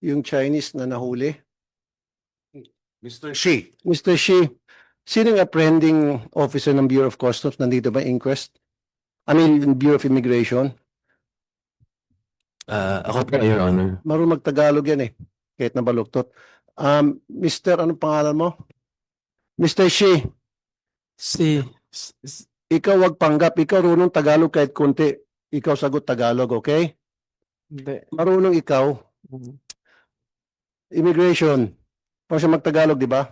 yung Chinese na nahuli? Mr. Shi. Mr. Shi, sino yung apprehending officer ng Bureau of Customs? Nandito ba inquest? I mean, Bureau of Immigration? Ako po, Your Honor. Marunong mag-Tagalog yan eh. Kahit nabaluktot. Mr. Anong pangalan mo? Mr. Shi, ikaw wag panggap. Ikaw runong Tagalog kahit konti. Ikaw sagot Tagalog, okay? Hindi. Marunong ikaw. Immigration. Paano siya mag-Tagalog, di ba?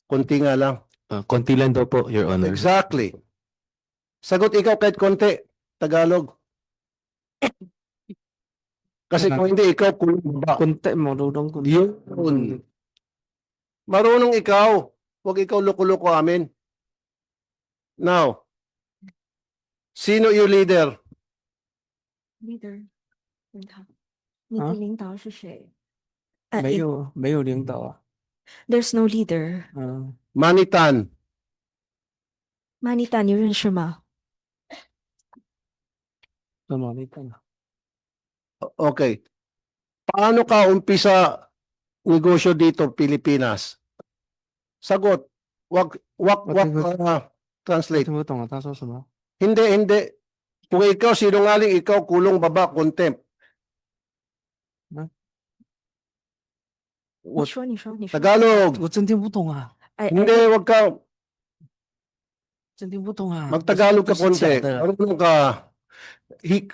Konti nga lang. Konti lang daw po, Your Honor. Exactly. Sagot ikaw kahit konti. Tagalog. Kasi kung hindi, ikaw kulong baba. Konti, marunong konti. Yun. Marunong ikaw. Huwag ikaw loko-loko amin. Now, sino yung leader? leader 问他，你的领导是谁？没有领导啊。 There's no leader. Manitan. Manita 你认识吗？ Okay. Paano ka umpisa negosyo dito, Pilipinas? Sagot. Wag translate. 听不懂啊，他说什么？ Hindi. Kung ikaw sinungaling, ikaw kulong baba, contempt. 你说，你说，你说。 Tagalog. 我真听不懂啊，哎， Hindi, wag ka. 真听不懂啊。 Magtagalog ka 不是 konti. 假的。 Marunong ka.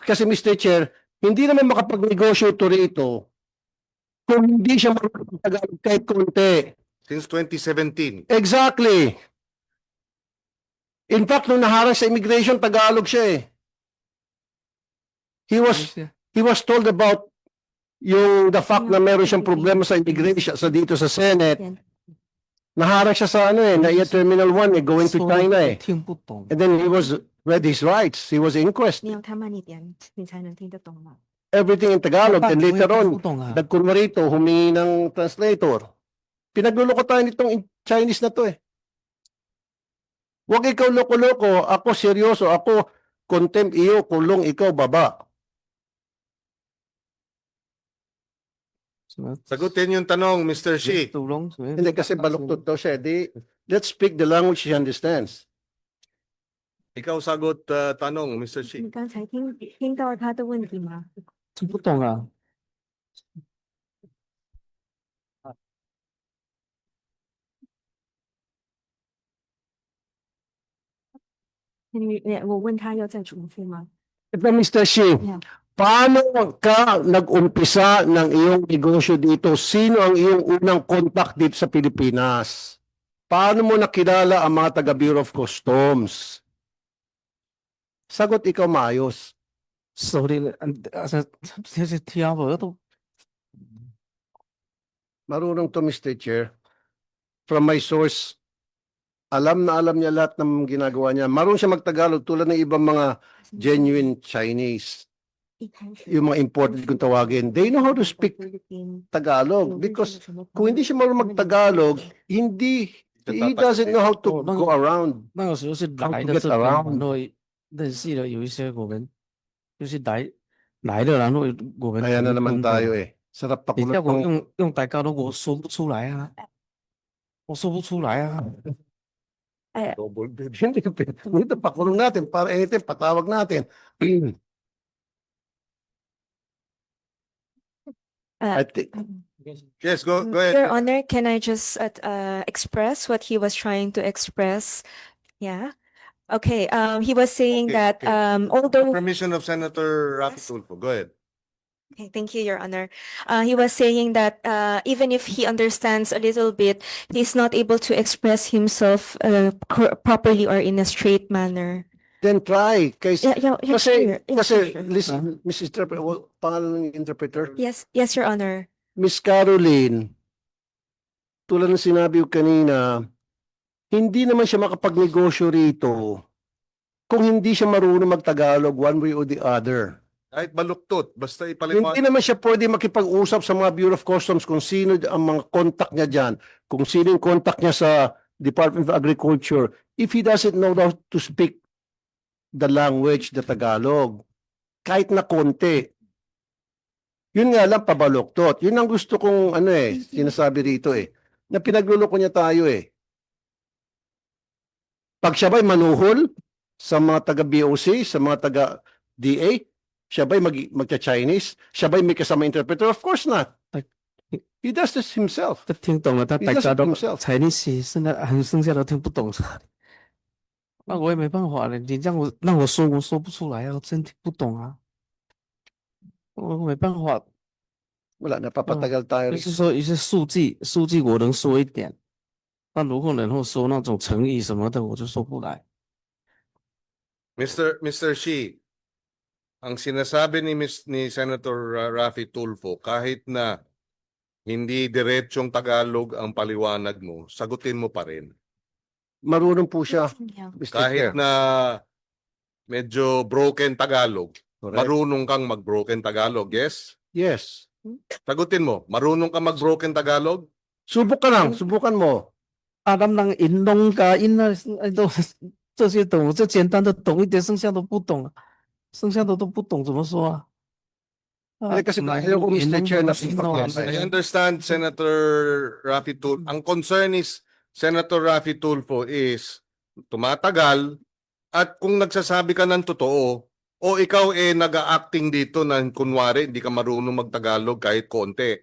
Kasi Mr. Chair, hindi naman makapagnegosyo ito rito kung hindi siya marunong Tagalog kahit konti. Since 2017. Exactly. In fact, nung naharang sa immigration, Tagalog siya eh. He was told about the fact na meron siyang problema sa immigration sa dito sa Senate. Naharang siya sa NAIA Terminal 1 going to China eh. 听不懂。 And then he was read his rights. He was inquest. 你要他慢一点，你才能听得懂嘛。 Everything in Tagalog. And later on, 不懂啊。 nagkunwa rito, humingi ng translator. Pinagluloko tayo nitong Chinese na to eh. Huwag ikaw loko-loko, ako seryoso, ako contempt iyo, kulong ikaw baba. Sagutin yung tanong, Mr. Shi. Hindi kasi baluktot daw siya. Let's speak the language she understands. Ikaw sagot tanong, Mr. Shi. 你刚才听到他的问题吗？听不懂啊。我问他要再重复吗？ Ito, Mr. Shi, Yeah. paano ka nag-umpisa ng iyong negosyo dito? Sino ang iyong unang contact dito sa Pilipinas? Paano mo nakilala ang mga taga Bureau of Customs? Sagot ikaw maayos. 手里这些听我都 Marunong to, Mr. Chair. From my source, alam na alam niya lahat ng ginagawa niya. Marunong siya magtagalog tulad ng ibang mga genuine Chinese. 一开始 Yung mga imported kung tawagin. They know how to speak Tagalog because kung hindi siya marunong mag-Tagalog, he doesn't know how to go around. 那个时候是 How 来 to 的 get 这边， around. 然后认识了有一些我们就是来的，然后我们 Kaya na naman tayo eh. Sarap 你 pakulot 叫我 ng 用大家都我说不出来啊，我说不出来啊。 哎， double bed. Hindi, dito pakulong natin para anytime patawag natin. I think, Yes, go ahead. Your Honor, can I just express what he was trying to express? Yeah. Okay. He was saying Okay, that okay. although Permission of Senator Rafi Tulfo. Go ahead. Okay, thank you, Your Honor. He was saying that even if he understands a little bit, he's not able to express himself properly or in a straight manner. then try. Kasi, Yeah, sure. Yeah, kasi, sure. listen, Mrs. Interpreter, pangalan ng interpreter? Yes, Your Honor. Miss Caroline, tulad ng sinabi ko kanina, hindi naman siya makapagnegosyo rito kung hindi siya marunong magtagalog one way or the other. Kahit baluktot, basta Hindi ipaliwanag. naman siya pwede makipag-usap sa mga Bureau of Customs kung sino ang mga contact niya dyan, kung sino yung contact niya sa Department of Agriculture, if he doesn't know how to speak the language, the Tagalog, kahit na konti. Yun nga lang, pabaluktot. Yun ang gusto kong, sinasabi rito na pinagluloko niya tayo Pag siya ba'y manuhol sa mga taga-BOC, sa mga taga-DA, siya ba'y magcha-Chinese? Siya ba'y may kasama interpreter? Of course not. He does this himself. 他听懂了，他 He 大 does 家 it 都 himself. 才你写，剩下都听不懂。那我也没办法了，你让我说，我说不出来啊，我真听不懂啊，我没办法。 Wala, napapatagal tayo 就 rito. 是说一些数据我能说一点，但如果然后说那种成语什么的，我就说不来。 Mr. Shi, ang sinasabi ni Senator Raffy Tulfo, kahit na hindi diretsong Tagalog ang paliwanag mo, sagutin mo pa rin. Marunong po siya, Yeah. Mr. Kahit Chair. na medyo broken Tagalog, Correct. marunong kang mag-broken Tagalog, yes? Yes. Sagutin mo, marunong kang mag-broken Tagalog? Subok ka lang, subukan mo. 啊，咱们引弄噶引啊，都这些懂，这简单的懂一点，剩下都不懂啊，剩下的都不懂怎么说啊？Eh, kasi ayaw ko, Mr. Chair, na I understand, Senator Raffy Tulfo. Ang concern is, Senator Raffy Tulfo is tumatagal at kung nagsasabi ka ng totoo o ikaw nag-a-acting dito na kunwari hindi ka marunong magtagalog kahit konti.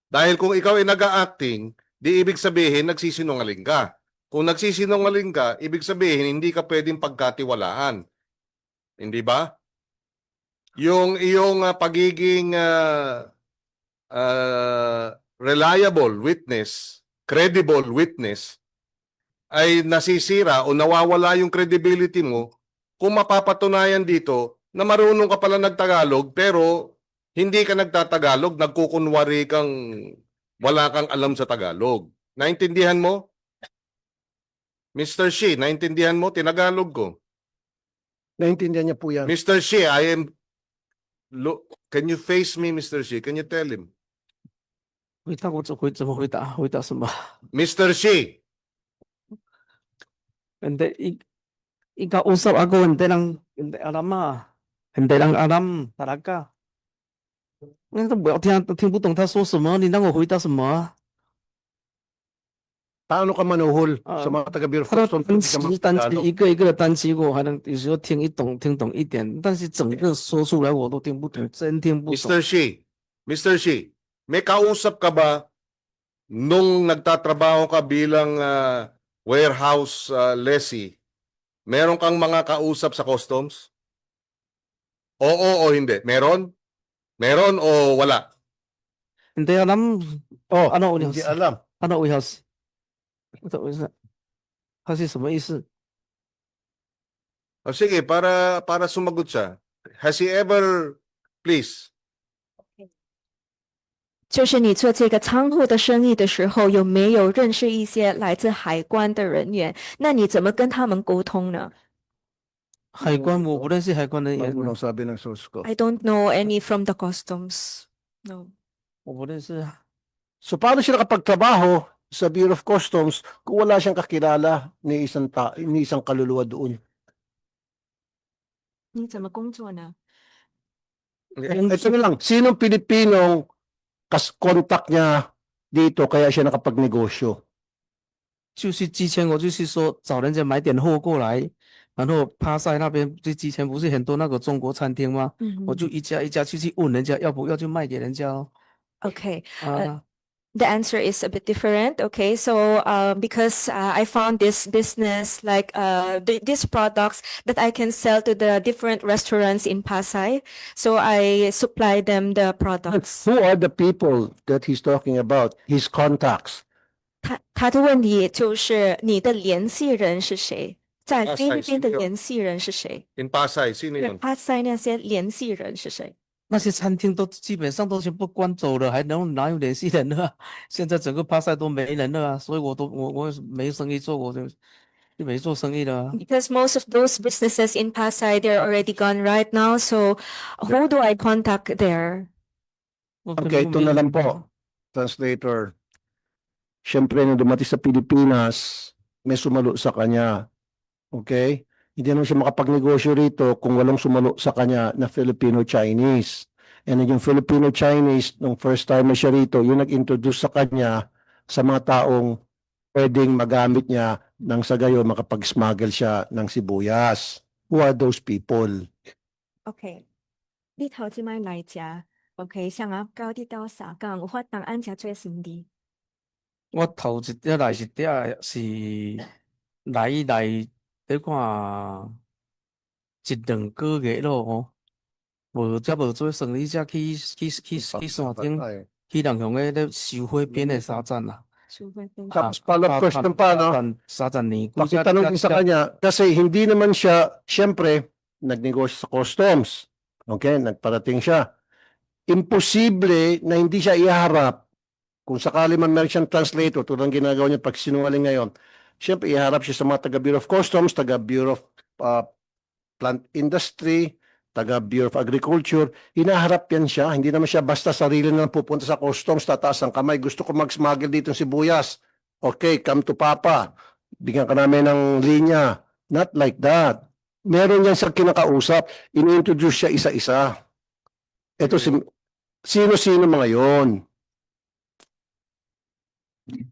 Dahil kung ikaw nag-a-acting, di ibig sabihin nagsisinungaling ka. Kung nagsisinungaling ka, ibig sabihin hindi ka pwedeng pagkatiwalaan. Hindi ba? Yung iyong pagiging reliable witness, credible witness, ay nasisira o nawawala yung credibility mo kung mapapatunayan dito na marunong ka pala nagtagalog pero hindi ka nagtatagalog, nagkukunwari kang wala kang alam sa Tagalog. Naintindihan mo? Mr. Shi, naintindihan mo? Tinagalog ko. Naintindihan niya po yan. Mr. Shi, can you face me, Mr. Shi? Can you tell him? 回答我怎么回答？回答什么？ Mr. Shi, Hindi, ikaw usap ako, hindi alam ah. Hindi lang alam, talaga. 那都不要听不懂他说什么，你让我回答什么啊？ Paano ka manuhol Ah, sa mga taga-Bureau of 他的 Customs? 单词一个一个的单词，我还能有时候听懂一点，但是整个说出来我都听不懂，真听不懂。 Mr. Shi, may kausap ka ba nung nagtatrabaho ka bilang warehouse lessee? Meron kang mga kausap sa customs? Oo o hindi? Meron? Meron o wala? Hindi alam, Oh, ano hindi ulit? alam. ano我要是，我是，他是什么意思？ O sige, para sumagot siya. Has he ever, please, 就是你做这个仓库的生意的时候，有没有认识一些来自海关的人员？那你怎么跟他们沟通呢海关我不认识海关人员， Marunong sabi ng source ko.？I don't know any from the customs. No. 我不认识啊。 So paano siya nakapagtrabaho sa Bureau of Customs kung wala siyang kakilala ni isang kaluluwa doon? 你怎么工作呢？ Ito na lang, sinong Pilipinong contact niya dito kaya siya nakapagnegosyo? 就是之前我就是说找人家买点货过来，然后帕赛那边就之前不是很多那个中国餐厅吗？我就一家一家去问人家要不要就卖给人家哦。 Okay. 啊， The answer is a bit different. Okay, so because I found this business like these products that I can sell to the different restaurants in Pasay, so I supply them the products. Who are the people that he's talking about? His contacts. 他的问题就是你的联系人是谁？在菲律宾的 Pasay, 联系人是谁？ in Pasay, sino 对 yun? Pasay 那些联系人是谁？那些餐厅都基本上都全部关走了，还能哪有联系人呢？现在整个帕赛都没人了啊，所以我没生意做，我就没做生意了啊。 Because most of those businesses in Pasay they're already gone right now. So who do I contact there? Okay, ito na lang po. Translator. Siyempre, nung dumating sa Pilipinas, may sumalo sa kanya. Okay? Hindi naman siya makapagnegosyo rito kung walang sumalo sa kanya na Filipino-Chinese. And then yung Filipino-Chinese, nung first time siya rito, yung nag-introduce sa kanya sa mga taong pwedeng magamit niya nang sa gayo makapag-smuggle siya ng sibuyas. Who are those people? OK，你頭先咪嚟只，OK，像我交啲多啥講，有法當按只做先啲。我頭一隻來是來你看1-2個月咯哦，無做生理才去山頂去人向咧收貨邊嘅沙站啦。Tapos follow-up question pa, no? Sa ni Pakitanong din sa kanya, kasi hindi naman siya, siyempre, nagnegosyo sa customs. Okay, nagparating siya. Imposible na hindi siya iharap kung sakali man meron siyang translator, tulad ng ginagawa niya pag sinungaling ngayon. Siyempre, iharap siya sa mga taga Bureau of Customs, taga Bureau of Plant Industry, taga Bureau of Agriculture. Hinaharap yan siya. Hindi naman siya basta sarili na pupunta sa customs, tataas ang kamay. Gusto ko mag-smuggle dito ng sibuyas. Okay, come to Papa. Bigyan ka namin ng linya. Not like that. Meron yan sa kinakausap. Ini-introduce siya isa-isa. Ito, sino-sino mga yon?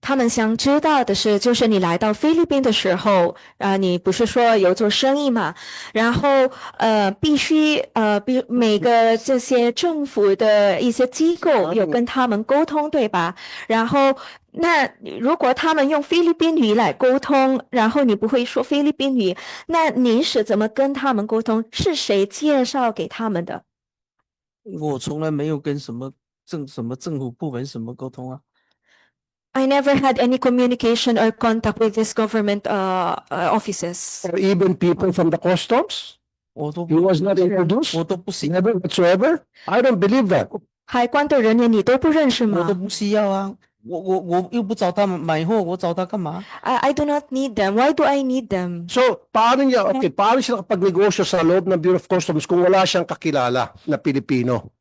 他们想知道的是，就是你来到菲律宾的时候，你不是说有做生意嘛？然后必须每个这些政府的一些机构有跟他们沟通，对吧？然后那如果他们用菲律宾语来沟通，然后你不会说菲律宾语，那您是怎么跟他们沟通？是谁介绍给他们的？我从来没有跟什么政府部門什麼溝通啊。I never had any communication or contact with this government offices. Or even people from the customs? 我都 He was not introduced? 我都不行， Never whatsoever? I don't believe that. 海关的人员你都不认识吗？我都不需要啊。我又不找他们買貨，我找他幹嘛？ I do not need them. Why do I need them? So, paano siya nakapagnegosyo sa loob ng Bureau of Customs kung wala siyang kakilala na Pilipino?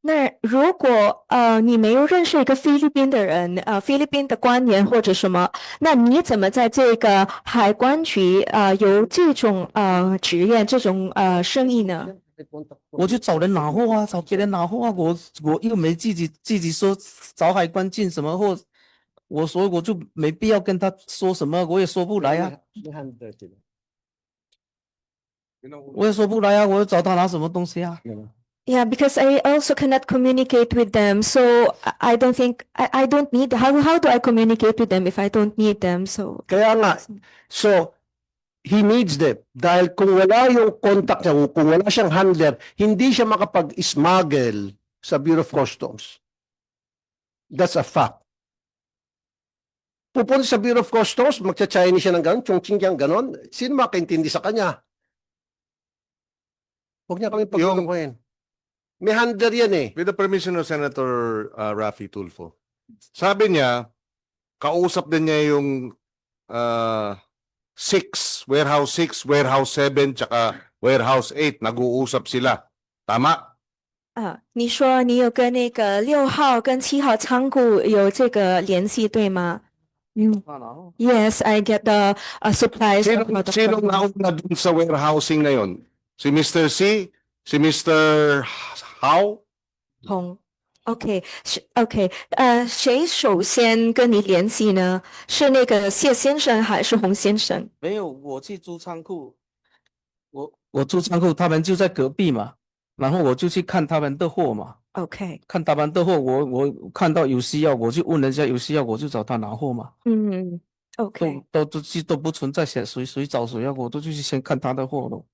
那如果你没有认识一个菲律宾的人，菲律宾的官员或者什么，那你怎么在这个海关局有这种职业这种生意呢？我就找人拿貨啊，找別人拿貨啊，我又沒自己說找海關進什麼貨，所以我就沒必要跟他說什麼，我也說不來啊，我也說不來啊，我要找他拿什麼東西啊。Yeah, because I also cannot communicate with them, so I don't think I don't need. How do I communicate with them if I don't need them? So Kaya nga, so, he needs them. Dahil kung wala yung contact niya, kung wala siyang handler, hindi siya makapag-smuggle sa Bureau of Customs. That's a fact. Pupunta sa Bureau of Customs, magcha-Chinese siya ng gano'n, chong-ching yang gano'n, sino makaintindi sa kanya? Huwag niya kami pagkukuhin. May handler yan eh. With the permission of Senator Raffy Tulfo. Sabi niya, kausap din niya yung 6, Warehouse 6, Warehouse 7, tsaka Warehouse 8. Nag-uusap sila. Tama? 你说你有跟那个6号跟7号仓库有这个联系，对吗？Yes, I get the supplies. Sino nauna dun sa warehousing na yun? Si Mr. C? Si Mr. How? 红，OK，谁首先跟你联系呢？是那个谢先生还是洪先生？沒有，我去租倉庫，我租倉庫，他們就在隔壁嘛，然後我就去看他們的貨嘛。OK，看他們的貨，我看到有需要，我就問人家有需要，我就找他拿貨嘛。OK，都不存在誰找誰要，我都去先看他的貨咯。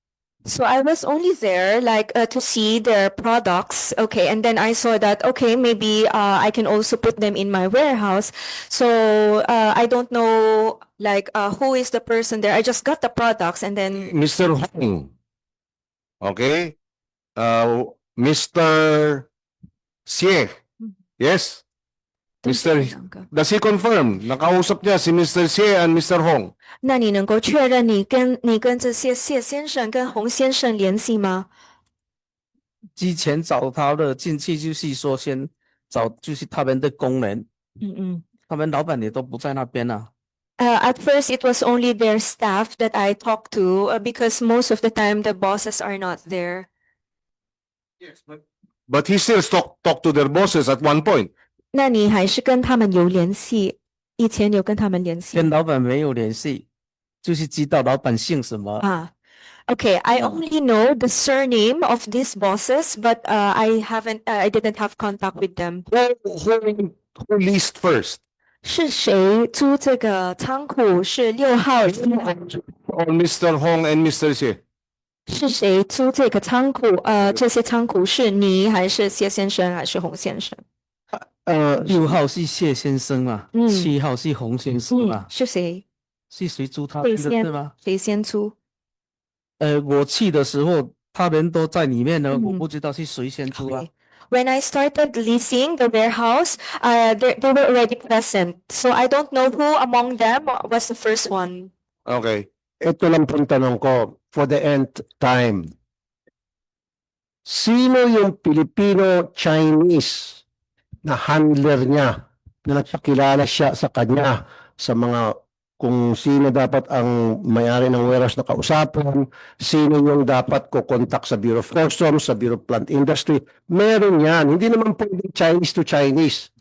So I was only there like to see their products, okay, and then I saw that okay, maybe I can also put them in my warehouse. So I don't know like who is the person there. I just got the products and then Mr. Hong. Okay? Mr. Xie. Yes? Does he confirm? Nakausap niya si Mr. Xie and Mr. Hong. 那你能够确认你跟这些谢先生跟洪先生联系吗？之前找他的进去就是说先找就是他们的工人，他们老板也都不在那边啊。At first, it was only their staff that I talked to because most of the time the bosses are not there. Yes, but But he still talk to their bosses at one point. 那你还是跟他们有联系？以前有跟他们联系跟老板没有联系，就是知道老板姓什么。啊？Okay, I only know the surname of these bosses, but I didn't have contact with them. Who leased first? 是谁租这个仓库？是6号Or Mr. Hong and Mr. Xie? 是谁租这个仓库？这些仓库是你还是谢先生还是洪先生？ 6号是谢先生嘛，7号是洪先生嘛，是谁？是谁租他谁先们的对吗？谁先租？我去的时候他们都在里面呢，我嗯不知道是谁先租啊。 When I started leasing the warehouse, they were already present. So I don't know who among them was the first one. Okay. Ito lang pong tanong ko for the nth time. Sino yung Filipino-Chinese na handler niya na nagpakilala siya sa kanya sa mga kung sino dapat ang may-ari ng warehouse na kausapin, sino yung dapat ko contact sa Bureau of Customs, sa Bureau of Plant Industry. Meron yan. Hindi naman pwedeng Chinese to Chinese.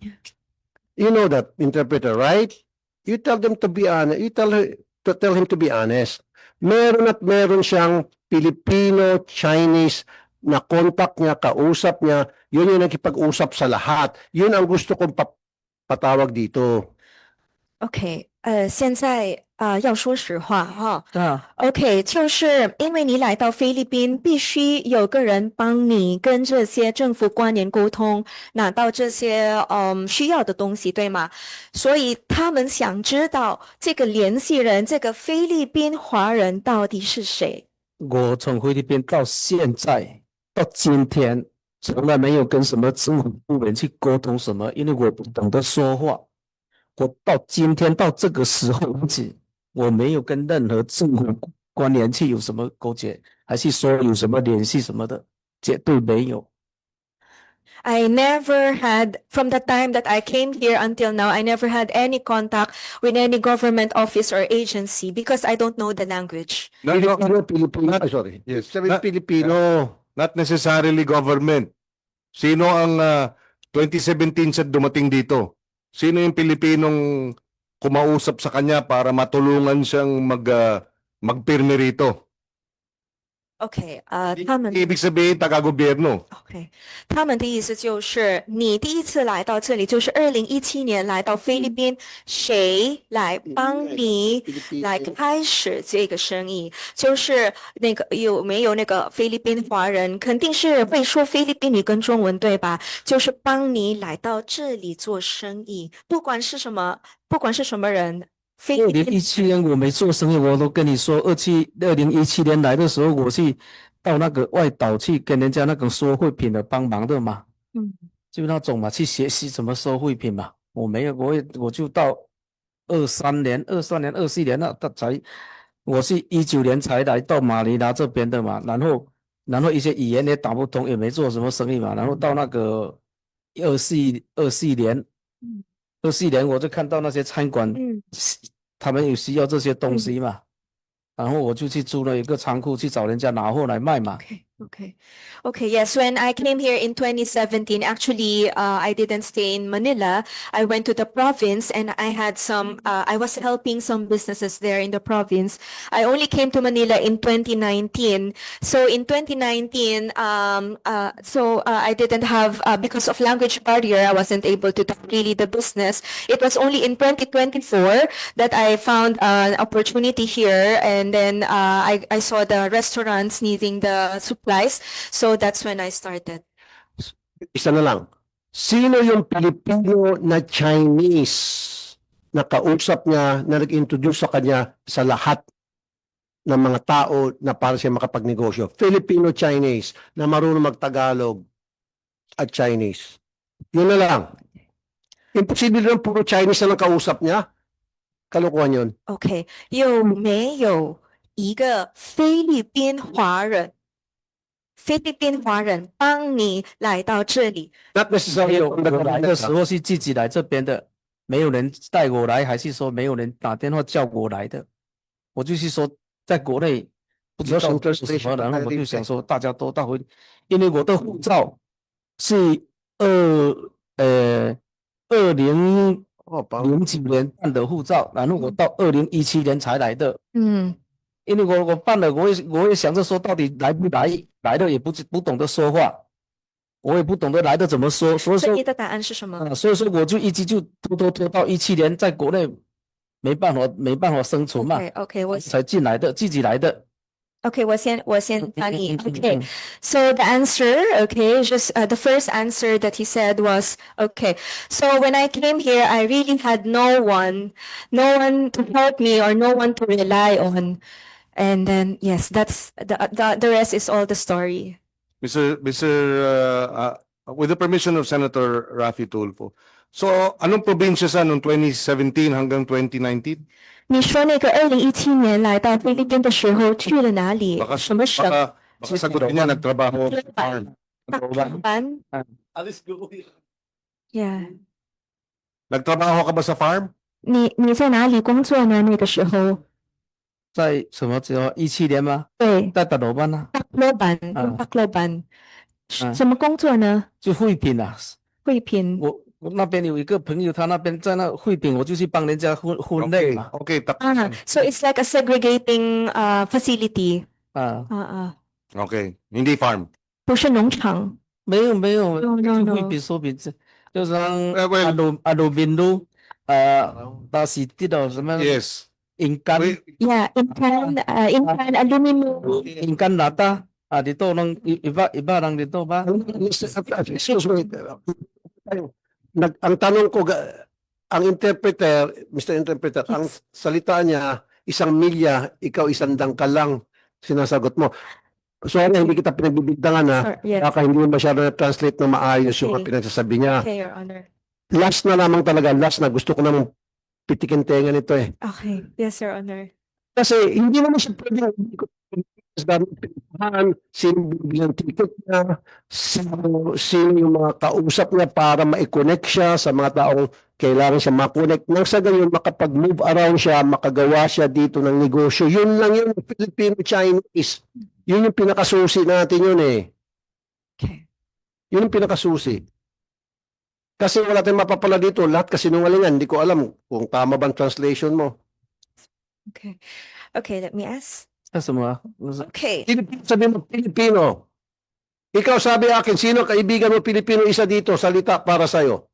You know that, interpreter, right? You tell them to be honest. You tell him to be honest. Meron at meron siyang Filipino-Chinese na contact niya, kausap niya. Yun yung nakipag-usap sa lahat. Yun ang gusto kong patawag dito. OK，现在要说实话哈。啊， OK，就是因为你来到菲律宾，必须有个人帮你跟这些政府官员沟通，拿到这些需要的东西，对吗？所以他们想知道这个联系人，这个菲律宾华人到底是谁？我从菲律宾到现在到今天，从来没有跟什么政府部门去沟通什么，因为我不懂得说话。我到今天到这个时候为止，我没有跟任何政府官员去有什么勾结，还是说有什么联系什么的，绝对没有。 I never had, from the time that I came here until now, I never had any contact with any government office or agency because I don't know the language. Filipino, sorry. Yes. Sabi Not, Filipino. not necessarily government. Sino ang 2017 siya dumating dito? Sino yung Pilipinong kumausap sa kanya para matulungan siyang magpirme rito? OK，他们 Ibig sabihin, taga-gobyerno. OK，他们的意思就是你第一次来到这里，就是2017年来到菲律宾，谁来帮你来开始这个生意？就是那个有没有那个菲律宾华人？肯定是会说菲律宾语跟中文，对吧？就是帮你来到这里做生意，不管是什么人。菲律宾2017年我没做生意，我都跟你说，2017年来的时候，我去到那个外岛去跟人家那种收废品的帮忙的嘛，就那种嘛，去学习怎么收废品嘛。我没有，我就到23年、24年那才，我是19年才来到马尼拉这边的嘛，然后一些语言也打不通，也没做什么生意嘛，然后到那个24年。24年我就看到那些餐馆，他们有需要这些东西嘛，然后我就去租了一个仓库去找人家拿货来卖嘛。Okay. Yes, when I came here in 2017, actually, I didn't stay in Manila. I went to the province and I had I was helping some businesses there in the province. I only came to Manila in 2019. So in 2019, I didn't have, because of language barrier, I wasn't able to do really the business. It was only in 2024 that I found an opportunity here, and then I saw the restaurants needing the supplies. So that's when I started. Isa na lang. Sino yung Pilipino na Chinese na kausap niya, na nag-introduce sa kanya sa lahat ng mga tao na para siya makapagnegosyo? Filipino-Chinese na marunong mag-Tagalog at Chinese. Yun na lang. Imposible lang puro Chinese na lang kausap niya. Kalokohan yun. Okay. 有没有一个菲律宾华人帮你来到这里？ Not 没 necessarily 有， from the 我来的 government. 时候是自己来这边的，没有人带我来，还是说没有人打电话叫我来的？我就是说，在国内不知道做什么，然后我就想说大家都到回，因为我的护照是20哦，零几年办的护照，然后我到2017年才来的。因为我办了，我也想着说，到底来不来，来了也不懂得说话，我也不懂得来的怎么说，所以说所以你的答案是什么？所以说我就一直就拖到17年，在国内没办法生存嘛， OK，我才进来的，自己来的。Okay, 我先翻译。嗯 Okay, so the answer, okay, just the first answer that he said was, okay, so when I came here, I really had no one to help me or no one to rely on. And then, yes, that's the rest is all the story. With the permission of Senator Raffy Tulfo. So, anong probinsya sa noong 2017 hanggang 2019? 你说那个2017年来到菲律宾的时候去了哪里？ Baka, 什么省？ baka sagutin niya, nagtrabaho sa farm. 班 Alis ko. Yeah. Nagtrabaho ka ba sa farm? 你在哪里工作呢？那个时候？在什么时候？17年吗？对，在大老板啊，北老板，嗯北老板，嗯什么工作呢？就惠品啊。惠品。我那边有一个朋友，他那边在那惠品，我就去帮人家分类 Okay, 嘛。 okay. So it's like a segregating facility. 啊，Okay, hindi farm. 不是农场。没有， No, 就 no. 惠品说品质，就是让well- 阿鲁宾路，那是这道什么 Yes. 银干 Yeah, inkan aluminum. 银干拿大啊，dito lang iba lang dito ba? Excuse me. Ang tanong ko, ang interpreter, Mr. Interpreter, ang salita niya, 1 milya, ikaw 100 dangkal lang, sinasagot mo. Sorry, hindi kita pinagbibigdangan na, Yes. baka hindi mo masyado na-translate na maayos yung Okay. pinagsasabi niya. Okay, Your Honor. Last na lamang talaga, last na, gusto ko namang pitikin tenga nito eh. Okay. Yes, Your Honor. Kasi hindi naman siya pwedeng sino bibigyan ng ticket niya, sino yung mga kausap niya para ma-connect siya sa mga taong kailangan siya ma-connect. Nang sa gayon, makapag-move around siya, makagawa siya dito ng negosyo. Yun lang yun, Filipino-Chinese. Yun yung pinakasusi natin yun eh. Okay. Yun yung pinakasusi. Kasi wala tayong mapapala dito, lahat kasinungalingan. Hindi ko alam kung tama ba ang translation mo. Okay. Okay, let me ask. 那什么？ Okay. Sabi mo, Pilipino. Ikaw sabi akin, sino kaibigan mo Pilipino isa dito, salita para sa'yo?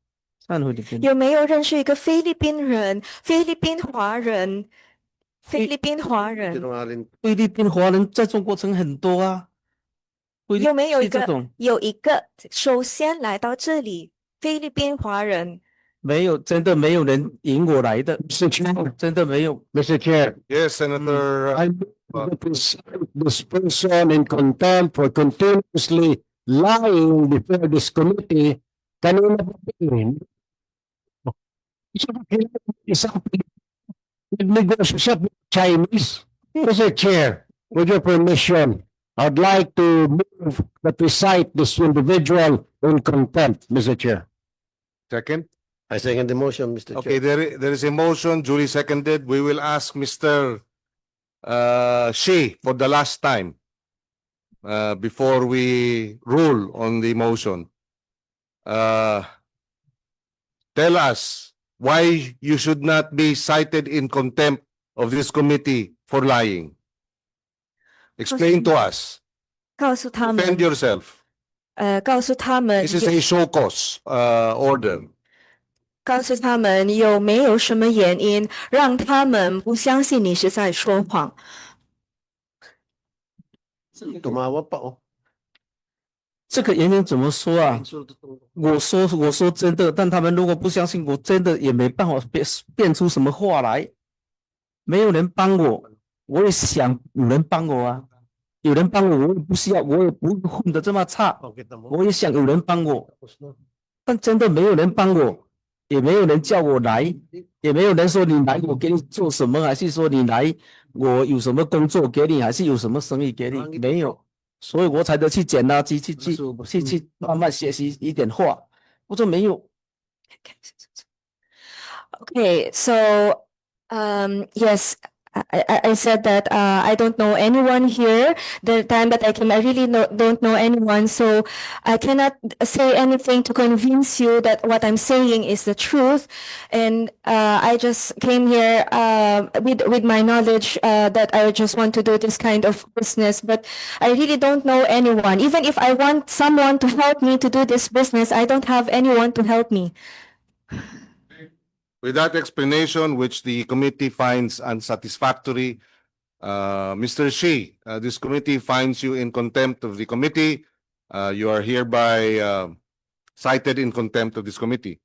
上惠品。有没有认识一个菲律宾人？菲律宾华人？菲律宾华人 Sinungaling. 菲律宾华人在中国城很多啊。菲律有没有一个是这种？有一个首先来到这里，菲律宾华人？没有，真的没有人引我来的， Mr. Chair, 真的没有。 Mr. Chair, Yes, Senator. I represent this person in contempt for continuously lying before this committee. Kanina pa rin. Isang nagnegosyo siya with Chinese. Mr. Chair, with your permission, I'd like to move that we cite this individual in contempt, Mr. Chair. Second. I second the motion, Mr. Okay, there is a motion duly seconded. We will ask Mr. Shi for the last time before we rule on the motion. Tell us why you should not be cited in contempt of this committee for lying. Explain to us. 告诉他们， Defend yourself. 告诉他们， This is a show cause order. 告诉他们有没有什么原因让他们不相信你是在说谎？ Tumawa pa, oh. 这个原因怎么说啊？我说真的，但他们如果不相信我，真的也没办法变出什么话来。没有人帮我，我也想有人帮我啊。有人帮我，我也不需要，我也不会混得这么差。我也想有人帮我，但真的没有人帮我。也没有人叫我来，也没有人说你来我给你做什么，还是说你来我有什么工作给你，还是有什么生意给你，没有，所以我才得去捡垃圾，去慢慢学习一点话。我说没有。Okay, so yes, I said that I don't know anyone here. The time that I came, I really don't know anyone, so I cannot say anything to convince you that what I'm saying is the truth. And I just came here with my knowledge that I just want to do this kind of business, but I really don't know anyone. Even if I want someone to help me to do this business, I don't have anyone to help me. With that explanation, which the committee finds unsatisfactory, Mr. Shi, this committee finds you in contempt of the committee. You are hereby cited in contempt of this committee.